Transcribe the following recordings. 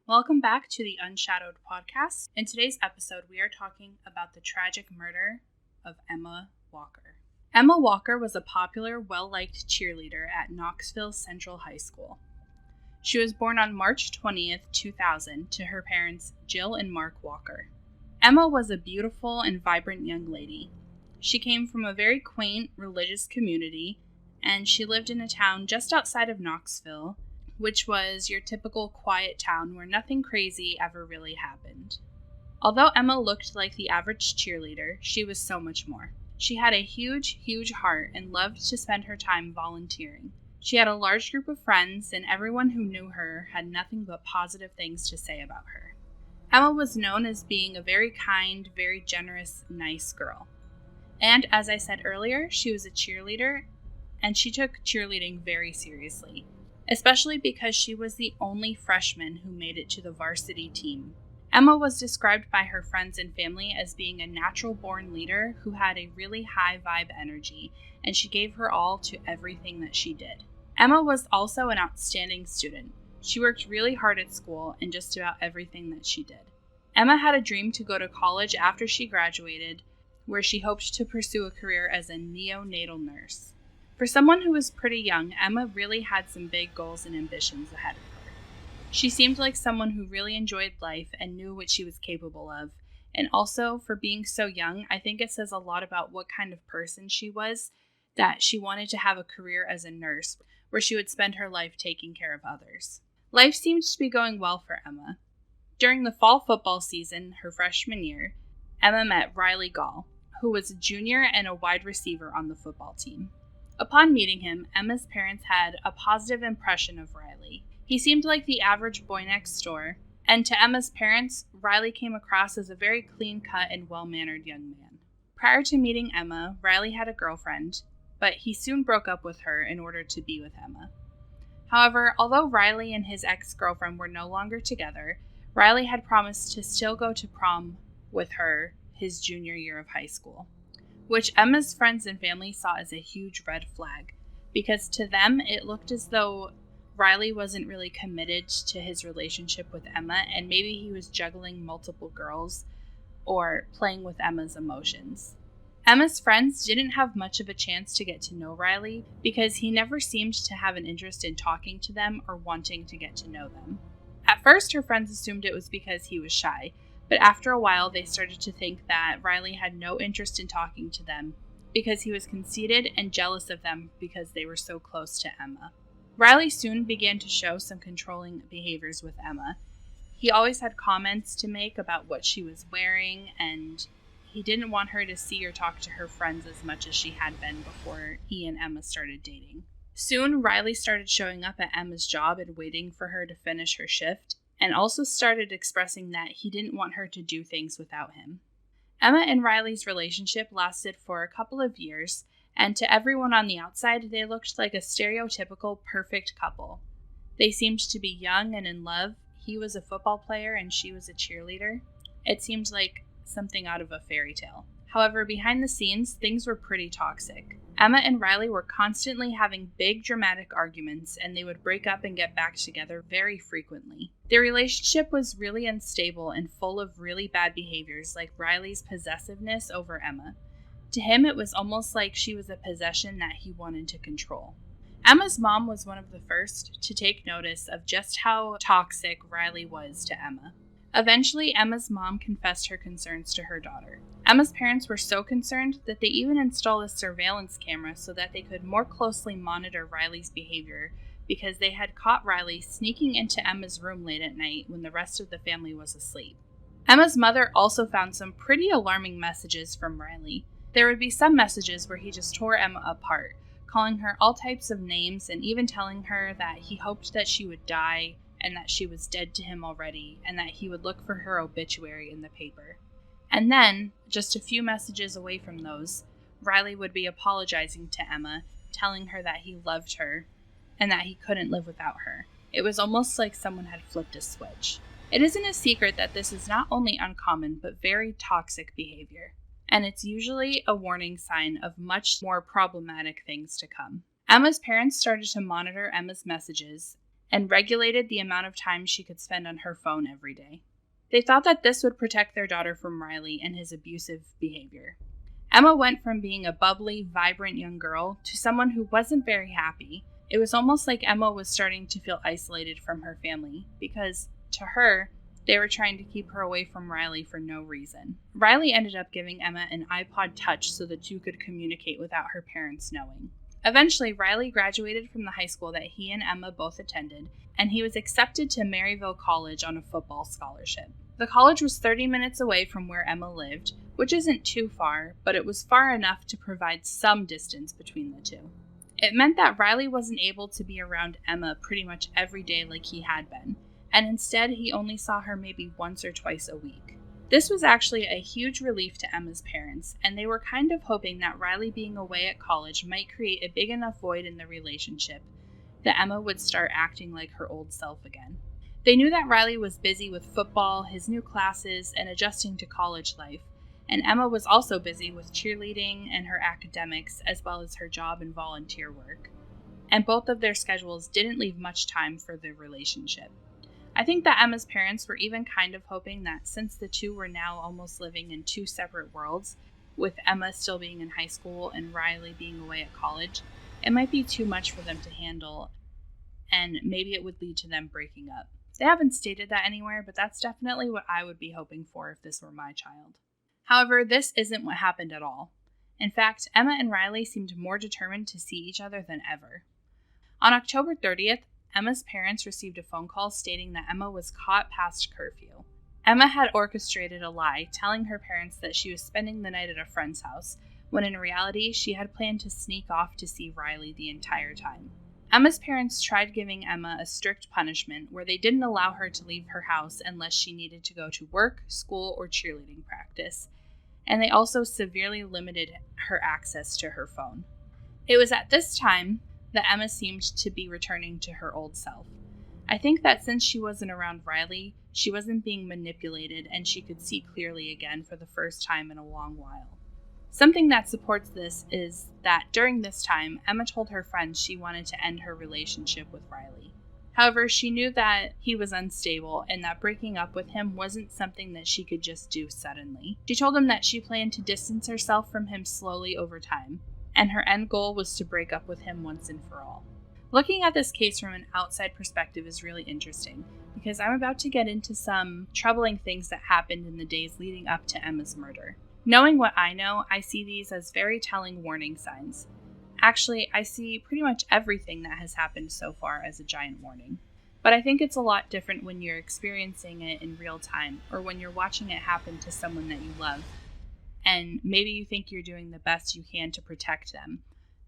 Welcome back to the Unshadowed podcast. In today's episode, we are talking about the tragic murder of Emma Walker. Emma Walker was a popular, well-liked cheerleader at Knoxville Central High School. She was born on March 20th, 2000, to her parents Jill and Mark Walker. Emma was a beautiful and vibrant young lady. She came from a very quaint religious community, and she lived in a town just outside of Knoxville, which was your typical quiet town where nothing crazy ever really happened. Although Emma looked like the average cheerleader, she was so much more. She had a huge heart and loved to spend her time volunteering. She had a large group of friends, and everyone who knew her had nothing but positive things to say about her. Emma was known as being a very kind, very generous, nice girl. And as I said earlier, she was a cheerleader, and she took cheerleading very seriously, especially because she was the only freshman who made it to the varsity team. Emma was described by her friends and family as being a natural-born leader who had a really high vibe energy, and she gave her all to everything that she did. Emma was also an outstanding student. She worked really hard at school and just about everything that she did. Emma had a dream to go to college after she graduated, where she hoped to pursue a career as a neonatal nurse. For someone who was pretty young, Emma really had some big goals and ambitions ahead of her. She seemed like someone who really enjoyed life and knew what she was capable of. And also, for being so young, I think it says a lot about what kind of person she was, that she wanted to have a career as a nurse, where she would spend her life taking care of others. Life seemed to be going well for Emma. During the fall football season, her freshman year, Emma met Riley Gall, who was a junior and a wide receiver on the football team. Upon meeting him, Emma's parents had a positive impression of Riley. He seemed like the average boy next door, and to Emma's parents, Riley came across as a very clean-cut and well-mannered young man. Prior to meeting Emma, Riley had a girlfriend, but he soon broke up with her in order to be with Emma. However, although Riley and his ex-girlfriend were no longer together, Riley had promised to still go to prom with her his junior year of high school, which Emma's friends and family saw as a huge red flag, because to them it looked as though Riley wasn't really committed to his relationship with Emma, and maybe he was juggling multiple girls or playing with Emma's emotions. Emma's friends didn't have much of a chance to get to know Riley because he never seemed to have an interest in talking to them or wanting to get to know them. At first, her friends assumed it was because he was shy, but after a while they started to think that Riley had no interest in talking to them because he was conceited and jealous of them because they were so close to Emma. Riley soon began to show some controlling behaviors with Emma. He always had comments to make about what she was wearing, and he didn't want her to see or talk to her friends as much as she had been before he and Emma started dating. Soon, Riley started showing up at Emma's job and waiting for her to finish her shift, and also started expressing that he didn't want her to do things without him. Emma and Riley's relationship lasted for a couple of years, and to everyone on the outside, they looked like a stereotypical perfect couple. They seemed to be young and in love. He was a football player and she was a cheerleader. It seemed like something out of a fairy tale. However, behind the scenes, things were pretty toxic. Emma and Riley were constantly having big dramatic arguments, and they would break up and get back together very frequently. Their relationship was really unstable and full of really bad behaviors, like Riley's possessiveness over Emma. To him, it was almost like she was a possession that he wanted to control. Emma's mom was one of the first to take notice of just how toxic Riley was to Emma. Eventually, Emma's mom confessed her concerns to her daughter. Emma's parents were so concerned that they even installed a surveillance camera so that they could more closely monitor Riley's behavior, because they had caught Riley sneaking into Emma's room late at night when the rest of the family was asleep. Emma's mother also found some pretty alarming messages from Riley. There would be some messages where he just tore Emma apart, calling her all types of names and even telling her that he hoped that she would die and that she was dead to him already, and that he would look for her obituary in the paper. And then, just a few messages away from those, Riley would be apologizing to Emma, telling her that he loved her, and that he couldn't live without her. It was almost like someone had flipped a switch. It isn't a secret that this is not only uncommon, but very toxic behavior, and it's usually a warning sign of much more problematic things to come. Emma's parents started to monitor Emma's messages, and regulated the amount of time she could spend on her phone every day. They thought that this would protect their daughter from Riley and his abusive behavior. Emma went from being a bubbly, vibrant young girl to someone who wasn't very happy. It was almost like Emma was starting to feel isolated from her family because, to her, they were trying to keep her away from Riley for no reason. Riley ended up giving Emma an iPod Touch so the two could communicate without her parents knowing. Eventually, Riley graduated from the high school that he and Emma both attended, and he was accepted to Maryville College on a football scholarship. The college was 30 minutes away from where Emma lived, which isn't too far, but it was far enough to provide some distance between the two. It meant that Riley wasn't able to be around Emma pretty much every day like he had been, and instead he only saw her maybe once or twice a week. This was actually a huge relief to Emma's parents, and they were kind of hoping that Riley being away at college might create a big enough void in the relationship that Emma would start acting like her old self again. They knew that Riley was busy with football, his new classes, and adjusting to college life, and Emma was also busy with cheerleading and her academics, as well as her job and volunteer work. And both of their schedules didn't leave much time for the relationship. I think that Emma's parents were even kind of hoping that since the two were now almost living in two separate worlds, with Emma still being in high school and Riley being away at college, it might be too much for them to handle, and maybe it would lead to them breaking up. They haven't stated that anywhere, but that's definitely what I would be hoping for if this were my child. However, this isn't what happened at all. In fact, Emma and Riley seemed more determined to see each other than ever. On October 30th, Emma's parents received a phone call stating that Emma was caught past curfew. Emma had orchestrated a lie, telling her parents that she was spending the night at a friend's house, when in reality she had planned to sneak off to see Riley the entire time. Emma's parents tried giving Emma a strict punishment where they didn't allow her to leave her house unless she needed to go to work, school, or cheerleading practice, and they also severely limited her access to her phone. It was at this time that Emma seemed to be returning to her old self. I think that since she wasn't around Riley, she wasn't being manipulated and she could see clearly again for the first time in a long while. Something that supports this is that during this time, Emma told her friends she wanted to end her relationship with Riley. However, she knew that he was unstable and that breaking up with him wasn't something that she could just do suddenly. She told him that she planned to distance herself from him slowly over time, and her end goal was to break up with him once and for all. Looking at this case from an outside perspective is really interesting, because I'm about to get into some troubling things that happened in the days leading up to Emma's murder. Knowing what I know, I see these as very telling warning signs. Actually, I see pretty much everything that has happened so far as a giant warning. But I think it's a lot different when you're experiencing it in real time, or when you're watching it happen to someone that you love. And maybe you think you're doing the best you can to protect them.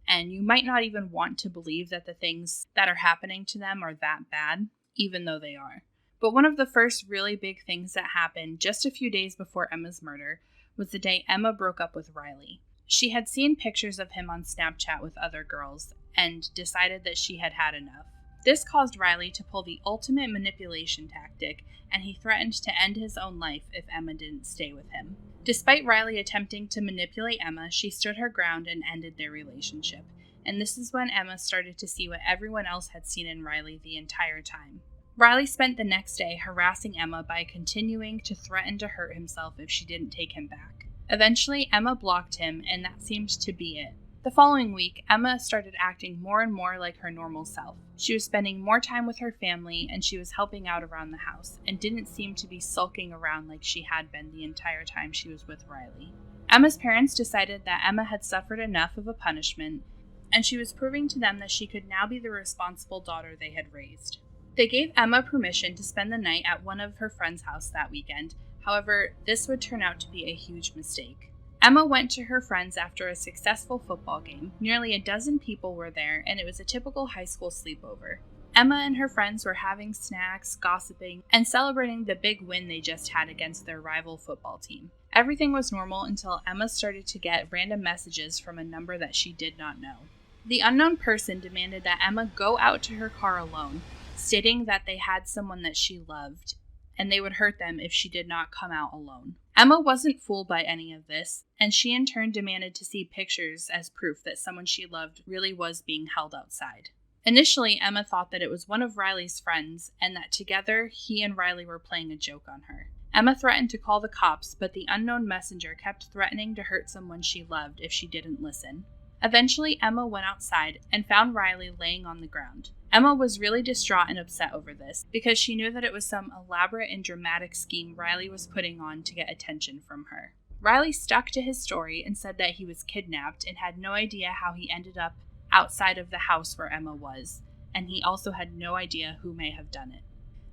And you might not even want to believe that the things that are happening to them are that bad, even though they are. But one of the first really big things that happened just a few days before Emma's murder was the day Emma broke up with Riley. She had seen pictures of him on Snapchat with other girls and decided that she had had enough. This caused Riley to pull the ultimate manipulation tactic, and he threatened to end his own life if Emma didn't stay with him. Despite Riley attempting to manipulate Emma, she stood her ground and ended their relationship. And this is when Emma started to see what everyone else had seen in Riley the entire time. Riley spent the next day harassing Emma by continuing to threaten to hurt himself if she didn't take him back. Eventually, Emma blocked him, and that seemed to be it. The following week, Emma started acting more and more like her normal self. She was spending more time with her family, and she was helping out around the house, and didn't seem to be sulking around like she had been the entire time she was with Riley. Emma's parents decided that Emma had suffered enough of a punishment, and she was proving to them that she could now be the responsible daughter they had raised. They gave Emma permission to spend the night at one of her friends' house that weekend. However, this would turn out to be a huge mistake. Emma went to her friends after a successful football game. Nearly a dozen people were there, and it was a typical high school sleepover. Emma and her friends were having snacks, gossiping, and celebrating the big win they just had against their rival football team. Everything was normal until Emma started to get random messages from a number that she did not know. The unknown person demanded that Emma go out to her car alone, stating that they had someone that she loved, and they would hurt them if she did not come out alone. Emma wasn't fooled by any of this, and she in turn demanded to see pictures as proof that someone she loved really was being held outside. Initially, Emma thought that it was one of Riley's friends and that together he and Riley were playing a joke on her. Emma threatened to call the cops, but the unknown messenger kept threatening to hurt someone she loved if she didn't listen. Eventually, Emma went outside and found Riley laying on the ground. Emma was really distraught and upset over this because she knew that it was some elaborate and dramatic scheme Riley was putting on to get attention from her. Riley stuck to his story and said that he was kidnapped and had no idea how he ended up outside of the house where Emma was, and he also had no idea who may have done it.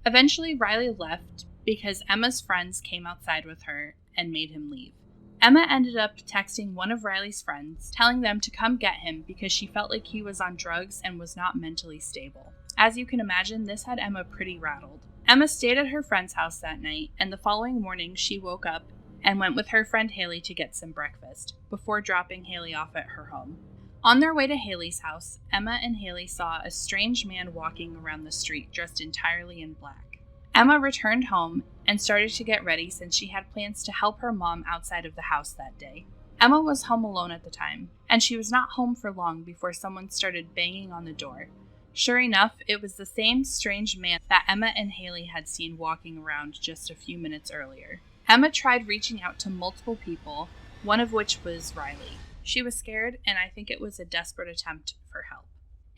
Eventually, Riley left because Emma's friends came outside with her and made him leave. Emma ended up texting one of Riley's friends, telling them to come get him because she felt like he was on drugs and was not mentally stable. As you can imagine, this had Emma pretty rattled. Emma stayed at her friend's house that night, and the following morning she woke up and went with her friend Haley to get some breakfast, before dropping Haley off at her home. On their way to Haley's house, Emma and Haley saw a strange man walking around the street dressed entirely in black. Emma returned home and started to get ready since she had plans to help her mom outside of the house that day. Emma was home alone at the time, and she was not home for long before someone started banging on the door. Sure enough, it was the same strange man that Emma and Haley had seen walking around just a few minutes earlier. Emma tried reaching out to multiple people, one of which was Riley. She was scared, and I think it was a desperate attempt for help.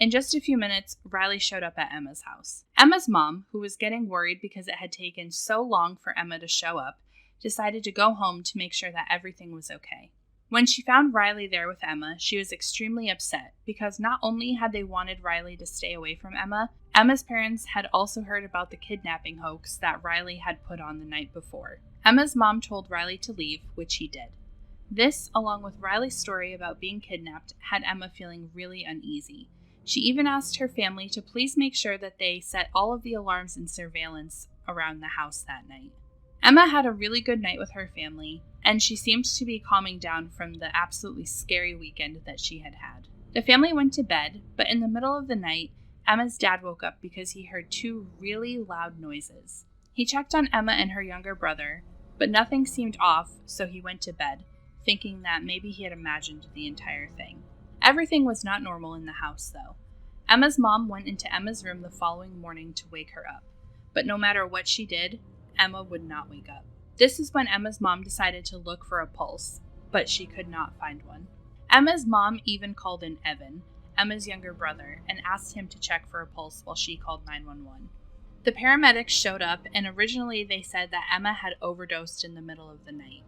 In just a few minutes, Riley showed up at Emma's house. Emma's mom, who was getting worried because it had taken so long for Emma to show up, decided to go home to make sure that everything was okay. When she found Riley there with Emma, she was extremely upset because not only had they wanted Riley to stay away from Emma, Emma's parents had also heard about the kidnapping hoax that Riley had put on the night before. Emma's mom told Riley to leave, which he did. This, along with Riley's story about being kidnapped, had Emma feeling really uneasy. She even asked her family to please make sure that they set all of the alarms and surveillance around the house that night. Emma had a really good night with her family, and she seemed to be calming down from the absolutely scary weekend that she had had. The family went to bed, but in the middle of the night, Emma's dad woke up because he heard two really loud noises. He checked on Emma and her younger brother, but nothing seemed off, so he went to bed, thinking that maybe he had imagined the entire thing. Everything was not normal in the house, though. Emma's mom went into Emma's room the following morning to wake her up, but no matter what she did, Emma would not wake up. This is when Emma's mom decided to look for a pulse, but she could not find one. Emma's mom even called in Evan, Emma's younger brother, and asked him to check for a pulse while she called 911. The paramedics showed up, and originally they said that Emma had overdosed in the middle of the night.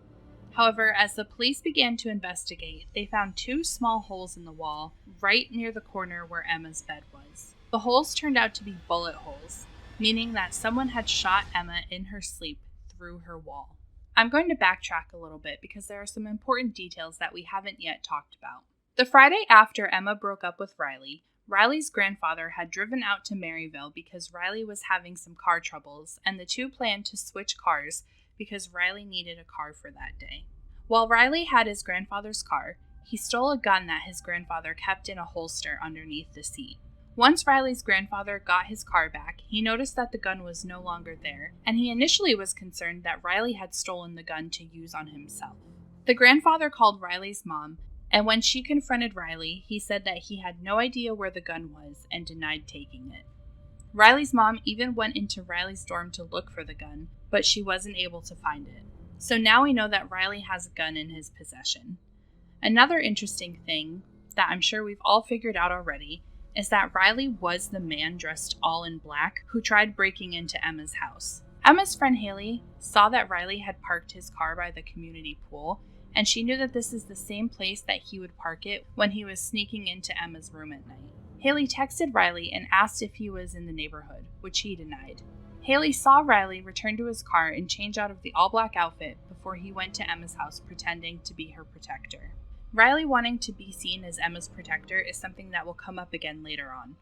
However, as the police began to investigate, they found two small holes in the wall right near the corner where Emma's bed was. The holes turned out to be bullet holes, meaning that someone had shot Emma in her sleep through her wall. I'm going to backtrack a little bit because there are some important details that we haven't yet talked about. The Friday after Emma broke up with Riley, Riley's grandfather had driven out to Maryville because Riley was having some car troubles, and the two planned to switch cars because Riley needed a car for that day. While Riley had his grandfather's car, he stole a gun that his grandfather kept in a holster underneath the seat. Once Riley's grandfather got his car back, he noticed that the gun was no longer there, and he initially was concerned that Riley had stolen the gun to use on himself. The grandfather called Riley's mom, and when she confronted Riley, he said that he had no idea where the gun was and denied taking it. Riley's mom even went into Riley's dorm to look for the gun, but she wasn't able to find it. So now we know that Riley has a gun in his possession. Another interesting thing that I'm sure we've all figured out already is that Riley was the man dressed all in black who tried breaking into Emma's house. Emma's friend Haley saw that Riley had parked his car by the community pool, and she knew that this is the same place that he would park it when he was sneaking into Emma's room at night. Haley texted Riley and asked if he was in the neighborhood, which he denied. Haley saw Riley return to his car and change out of the all-black outfit before he went to Emma's house pretending to be her protector. Riley wanting to be seen as Emma's protector is something that will come up again later on.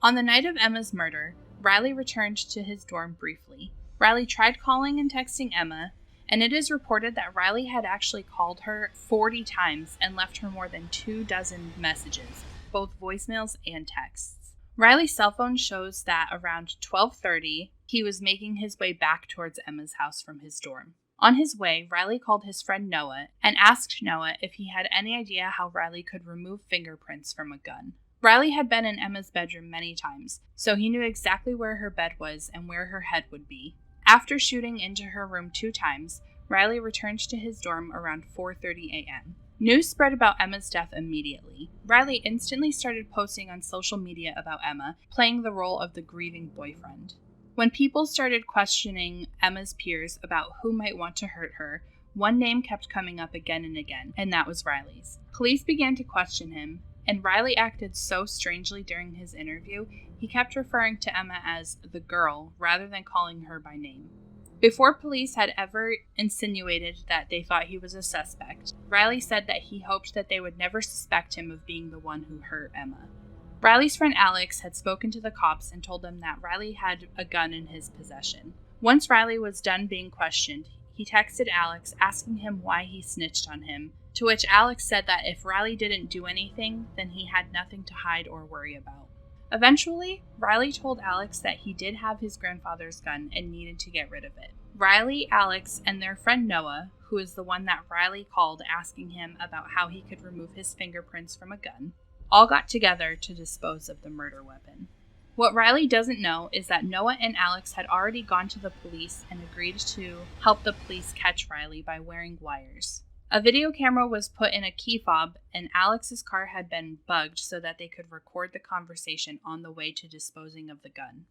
On the night of Emma's murder, Riley returned to his dorm briefly. Riley tried calling and texting Emma, and it is reported that Riley had actually called her 40 times and left her more than 24 messages, both voicemails and texts. Riley's cell phone shows that around 12:30, he was making his way back towards Emma's house from his dorm. On his way, Riley called his friend Noah and asked Noah if he had any idea how Riley could remove fingerprints from a gun. Riley had been in Emma's bedroom many times, so he knew exactly where her bed was and where her head would be. After shooting into her room 2 times, Riley returned to his dorm around 4:30 a.m. News spread about Emma's death immediately. Riley instantly started posting on social media about Emma, playing the role of the grieving boyfriend. When people started questioning Emma's peers about who might want to hurt her, one name kept coming up again and again, and that was Riley's. Police began to question him, and Riley acted so strangely during his interview, he kept referring to Emma as the girl rather than calling her by name. Before police had ever insinuated that they thought he was a suspect, Riley said that he hoped that they would never suspect him of being the one who hurt Emma. Riley's friend Alex had spoken to the cops and told them that Riley had a gun in his possession. Once Riley was done being questioned, he texted Alex asking him why he snitched on him, to which Alex said that if Riley didn't do anything, then he had nothing to hide or worry about. Eventually, Riley told Alex that he did have his grandfather's gun and needed to get rid of it. Riley, Alex, and their friend Noah, who is the one that Riley called asking him about how he could remove his fingerprints from a gun, all got together to dispose of the murder weapon. What Riley doesn't know is that Noah and Alex had already gone to the police and agreed to help the police catch Riley by wearing wires. A video camera was put in a key fob, and Alex's car had been bugged so that they could record the conversation on the way to disposing of the gun.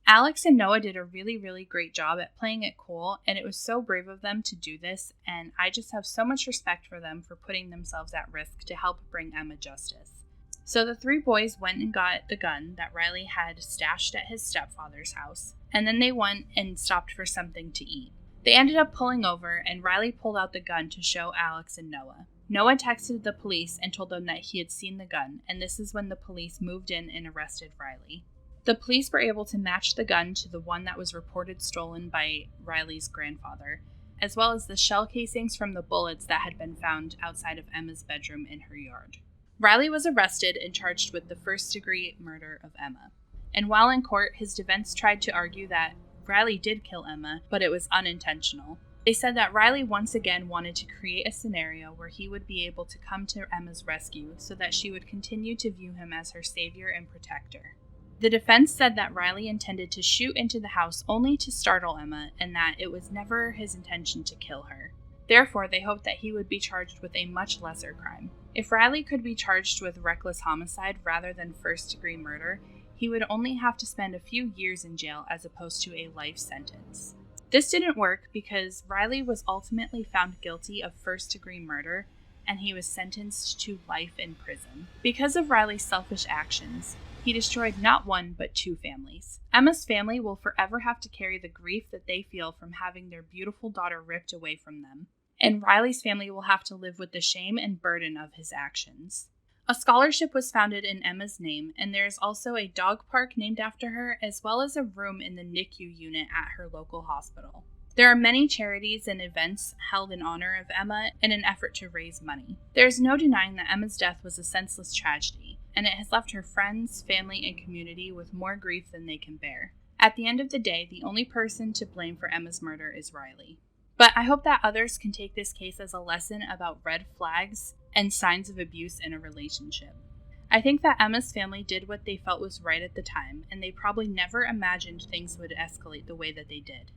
Alex and Noah did a really great job at playing it cool, and it was so brave of them to do this, and I just have so much respect for them for putting themselves at risk to help bring Emma justice. So the 3 boys went and got the gun that Riley had stashed at his stepfather's house, and then they went and stopped for something to eat. They ended up pulling over, and Riley pulled out the gun to show Alex and Noah. Noah texted the police and told them that he had seen the gun, and this is when the police moved in and arrested Riley. The police were able to match the gun to the one that was reported stolen by Riley's grandfather, as well as the shell casings from the bullets that had been found outside of Emma's bedroom in her yard. Riley was arrested and charged with the first-degree murder of Emma. And while in court, his defense tried to argue that Riley did kill Emma, but it was unintentional. They said that Riley once again wanted to create a scenario where he would be able to come to Emma's rescue so that she would continue to view him as her savior and protector. The defense said that Riley intended to shoot into the house only to startle Emma and that it was never his intention to kill her. Therefore, they hoped that he would be charged with a much lesser crime. If Riley could be charged with reckless homicide rather than first-degree murder, he would only have to spend a few years in jail as opposed to a life sentence. This didn't work because Riley was ultimately found guilty of first-degree murder, and he was sentenced to life in prison. Because of Riley's selfish actions, he destroyed not 1 but 2 families. Emma's family will forever have to carry the grief that they feel from having their beautiful daughter ripped away from them, and Riley's family will have to live with the shame and burden of his actions. A scholarship was founded in Emma's name, and there is also a dog park named after her, as well as a room in the NICU unit at her local hospital. There are many charities and events held in honor of Emma in an effort to raise money. There is no denying that Emma's death was a senseless tragedy, and it has left her friends, family, and community with more grief than they can bear. At the end of the day, the only person to blame for Emma's murder is Riley. But I hope that others can take this case as a lesson about red flags and signs of abuse in a relationship. I think that Emma's family did what they felt was right at the time, and they probably never imagined things would escalate the way that they did.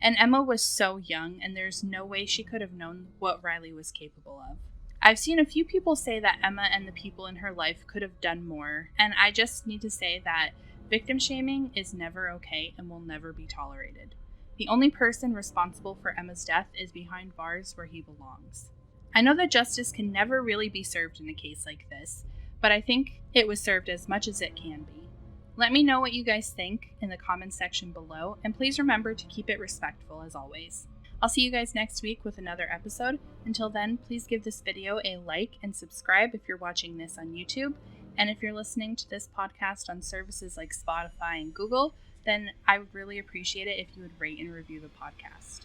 And Emma was so young, and there's no way she could have known what Riley was capable of. I've seen a few people say that Emma and the people in her life could have done more, and I just need to say that victim shaming is never okay and will never be tolerated. The only person responsible for Emma's death is behind bars where he belongs. I know that justice can never really be served in a case like this, but I think it was served as much as it can be. Let me know what you guys think in the comments section below, and please remember to keep it respectful as always. I'll see you guys next week with another episode. Until then, please give this video a like and subscribe if you're watching this on YouTube, and if you're listening to this podcast on services like Spotify and Google, then I would really appreciate it if you would rate and review the podcast.